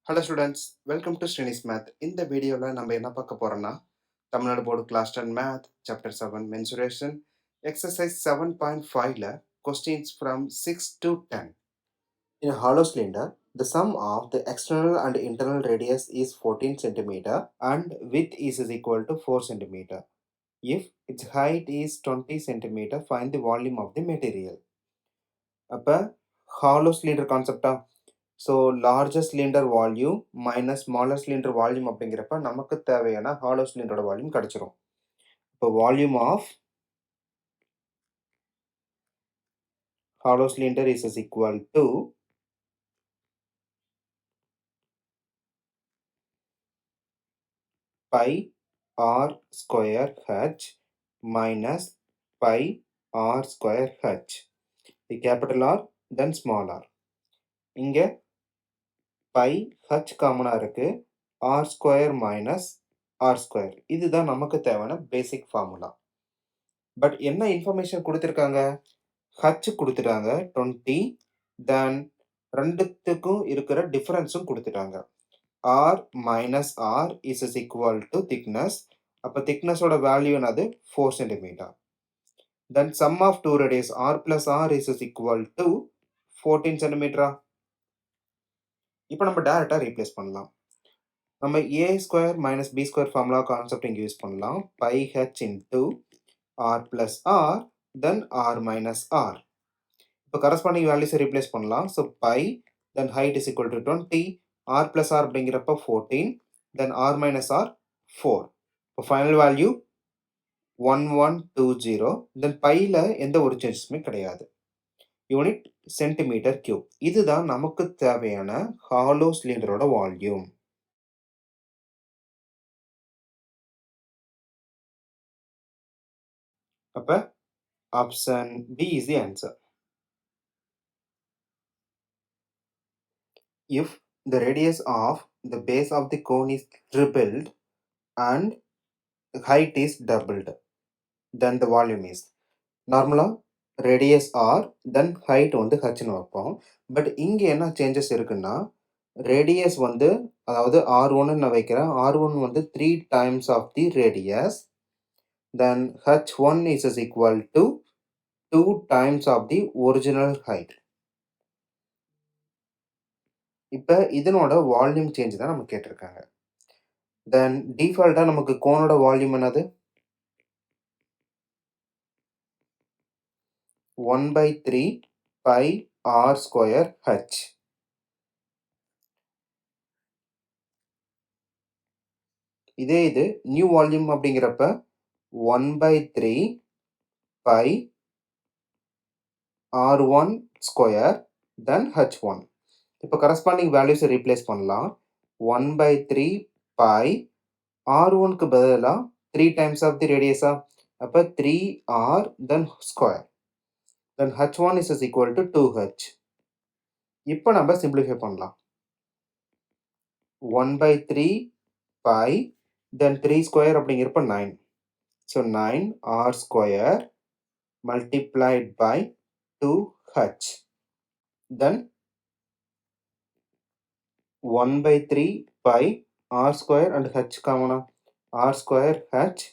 Hello students, welcome to SRINI'S Math. இந்த வீடியோவில் நம்ம என்ன பார்க்க போறோம்னா Tamil Nadu board class 10 math chapter 7 mensuration exercise 7.5ல questions from 6 to 10. In a hollow cylinder, the sum of the external and internal radius is 14 cm and width is equal to 4 cm. If its height is 20 cm, find the volume of the material. அப்போ hollow cylinder கான்செப்டா so larger cylinder volume minus smaller cylinder volume அப்படிங்கிறப்ப நமக்கு தேவையான hollow சிலிண்டரோட volume கிடைச்சிரும். இப்போ volume of hollow cylinder is equal to pi r square h minus pi r square h. The capital r then small r. இங்கே pi h காமனாக இருக்குது, r square minus r square. இதுதான் நமக்கு தேவையான basic formula. But என்ன information கொடுத்துருக்காங்க? H கொடுத்துட்டாங்க 20, then ரெண்டுத்துக்கும் இருக்கிற டிஃபரன்ஸும் கொடுத்துட்டாங்க. R minus r is equal to thickness. அப்போ திக்னஸோட வேல்யூ என்னது? 4 centimetre. Then sum of two radius r plus r is equal to 14 சென்டிமீட்டரா. இப்போ நம்ம டேரெக்டாக ரீப்ளேஸ் பண்ணலாம். நம்ம a square minus b square formula concept இங்கே யூஸ் பண்ணலாம். Pi h into r plus r then r minus r. இப்போ corresponding வேல்யூஸை ரீப்ளேஸ் பண்ணலாம். So pi then height is equal to 20, r plus r அப்படிங்கிறப்ப 14, தென் r minus R 4. இப்போ final value 1120. தென் பையில் எந்த ஒரு சேஞ்சஸுமே கிடையாது. Unit centimetre cube. இதுதான் நமக்கு தேவையான ஹாலோ சிலிண்டரோட வால்யூம். அப்போ option B is the answer. If the radius of the base of the cone is tripled and height is doubled, then the volume is. நார்மலாக ரேடியஸ் ஆர் தென் height வந்து ஹச்னு வைப்போம். But இங்கே என்ன சேஞ்சஸ் இருக்குன்னா, radius வந்து அதாவது R1 நான் வைக்கிறேன். R1 வந்து 3 times of the radius. Then H1 is equal to 2 times of the original height. இப்போ இதனோட வால்யூம் சேஞ்ச் தான் நம்ம கேட்டிருக்காங்க. தென் டிஃபால்ட்டாக நமக்கு கோனோட வால்யூம் என்னது? 1/3 பை ஆர் ஸ்கொயர் ஹெச். இதே இது நியூ வால்யூம் அப்படிங்கிறப்ப 1/3 by R1 square then H1. இப்போ கரஸ்பாண்டிங் வேல்யூஸை ரீப்ளேஸ் பண்ணலாம். 1/3 பை R1க்கு பதிலாக 3 times ஆஃப் தி ரேடியஸா. அப்போ 3R then square. Then H1 is equal to 2H. இப்போ நம்ம சிம்பிளிஃபை பண்ணலாம். 1/3 பை தென் 3 ஸ்கொயர் அப்படிங்கிறப்ப 9. So 9R square multiplied by 2H. Then 1/3 by R square and H common. R square H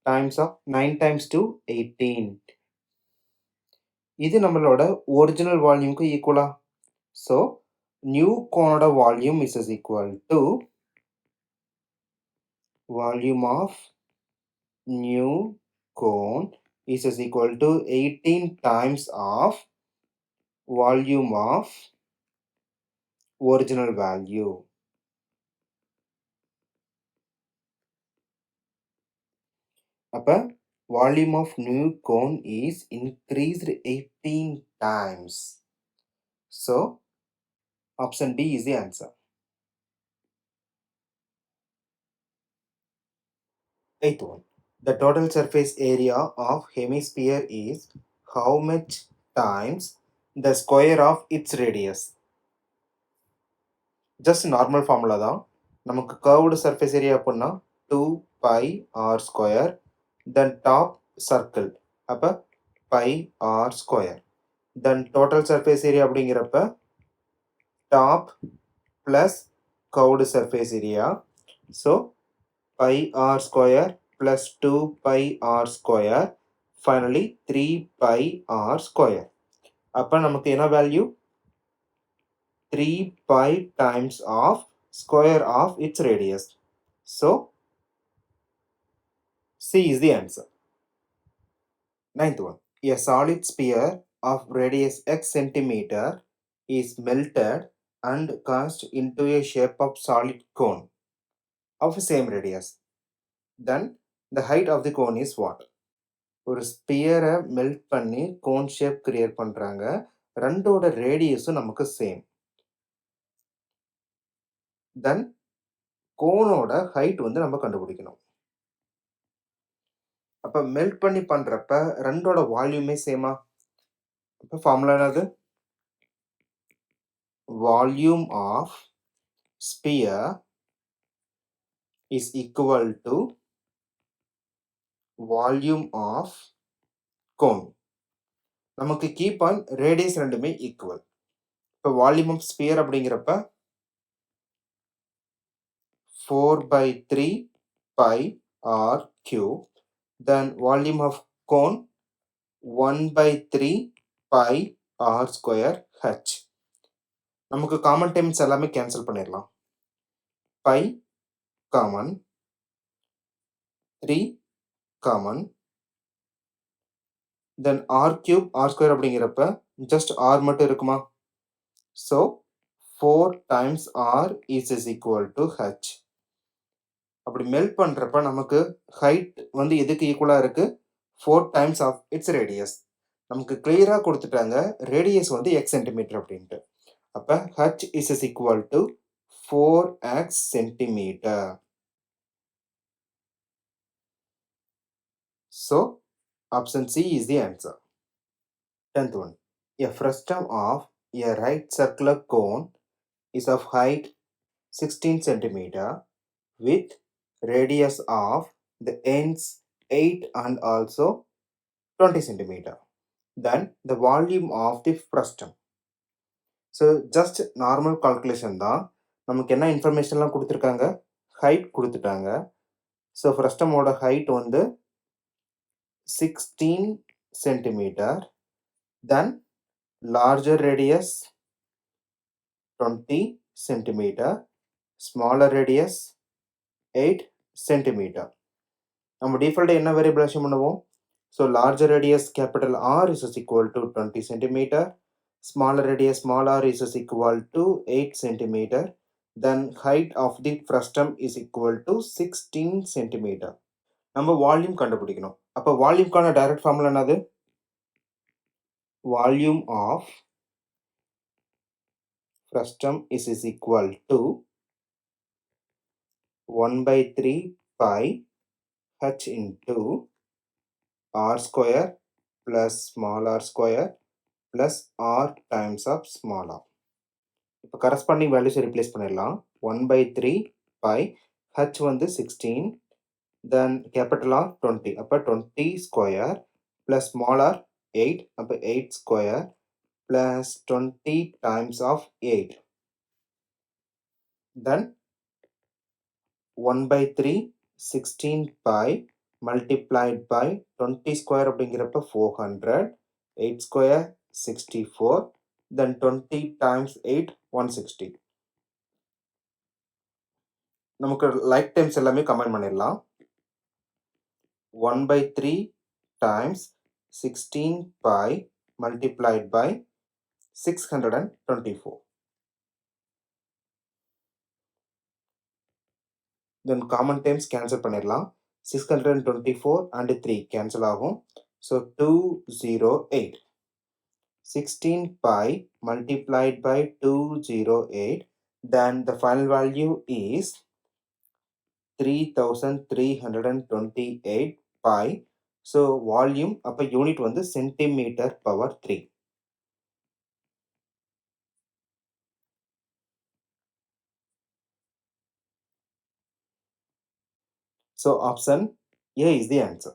times of 9 times 2 18. இது நம்மளோட original வால்யூம்க்கு ஈக்குவலா. So new கோனோட volume is equal to volume of new cone is equal to 18 times of volume of original value. அப்போ volume of new cone is increased 18 times. So option B is the answer. 8th one. The total surface area of hemisphere is how much times the square of its radius? Just normal formula தான். நமக்கு curved surface area அப்படின்னா 2 pi r square, then top circle அப்போ pi r square, then total surface area அப்படிங்கிறப்ப top plus curved surface area. So pi r square plus 2 pi r square. Finally 3 pi r square. அப்போ நமக்கு என்ன value 3 pi times of square of its radius. So C is the answer. Ninth one. A solid sphere of radius x centimeter is melted and cast into a shape of solid cone of same radius. Then the height of the cone is what? ஒரு ஸ்பியரை melt பண்ணி cone shape create பண்ணுறாங்க. ரெண்டோட ரேடியஸும் நமக்கு same. தென் கோனோட height வந்து நம்ம கண்டுபிடிக்கணும். அப்போ melt பண்ணி பண்ணுறப்ப ரெண்டோட வால்யூமே சேமா? அப்போ ஃபார்முலா என்னது? Volume of sphere is equal to volume of cone. நமக்கு கீப் ஆன் ரேடியஸ் ரெண்டுமே ஈக்குவல். இப்போ வால்யூம் ஆஃப் ஸ்பியர் அப்படிங்கிறப்ப 4/3 pi r cube. Then volume of cone 1/3 pi r square h. நமக்கு காமன் டேர்ம்ஸ் எல்லாமே கேன்சல் பண்ணிடலாம். pi common, 3 common, then R cube R square அப்படிங்கிறப்ப ஜஸ்ட் ஆர் மட்டும் இருக்குமா? So 4 times R is equal to H. அப்படி melt பண்ணுறப்ப நமக்கு height வந்து எதுக்கு ஈக்குவலாக இருக்குது? 4 டைம்ஸ் ஆஃப் இட்ஸ் ரேடியஸ். நமக்கு கிளியராக கொடுத்துட்டாங்க ரேடியஸ் வந்து எக்ஸ் சென்டிமீட்டர் அப்படின்ட்டு. அப்போ H is equal to 4x centimetre. So option C is the answer. 10th one. A frustum of a right circular cone is of height 16 centimeter with radius of the ends 8 and also 20 centimeter. Then the volume of the frustum. So just normal calculation தான். நமக்கு என்ன இன்ஃபர்மேஷன்லாம் கொடுத்துருக்காங்க? Height கொடுத்துட்டாங்க. So ஃப்ரஸ்டமோட height வந்து 16 centimeter. Then larger radius 20 centimeter, smaller radius 8 centimeter. நம்ம டிஃபால்ட்டாக என்ன variable assume பண்ணுவோம்? So larger radius capital R is equal to 20 centimeter, smaller radius small r is equal to 8 centimeter, then height of the frustum is equal to 16 centimeter. நம்ம volume கண்டுபிடிக்கணும். அப்போ வால்யூம்க்கான direct formula என்னது? Volume of frustum is equal to 1/3 pi h into r square plus small r square plus r times of small r. இப்போ corresponding values replace பண்ணிடலாம். 1/3 pi h வந்து 16, then capital R 20. அப்போ 20 square plus small r 8. அப்போ 8 square plus 20 times of 8. Then 1/3 16 pi multiplied by 20 square அப்படிங்கிறப்ப 400, 8 square 64, then 20 times 8 160. நமக்கு like times எல்லாமே combine பண்ணிடலாம். 1/3 times 16 pi multiplied by 624. Then common terms cancel பண்ணிடலாம். 624 and 3 cancel ஆகும். So 208. 16 pi multiplied by 208, then the final value is 3328 pi. So volume அப்போ unit வந்து centimeter power 3. So option A is the answer.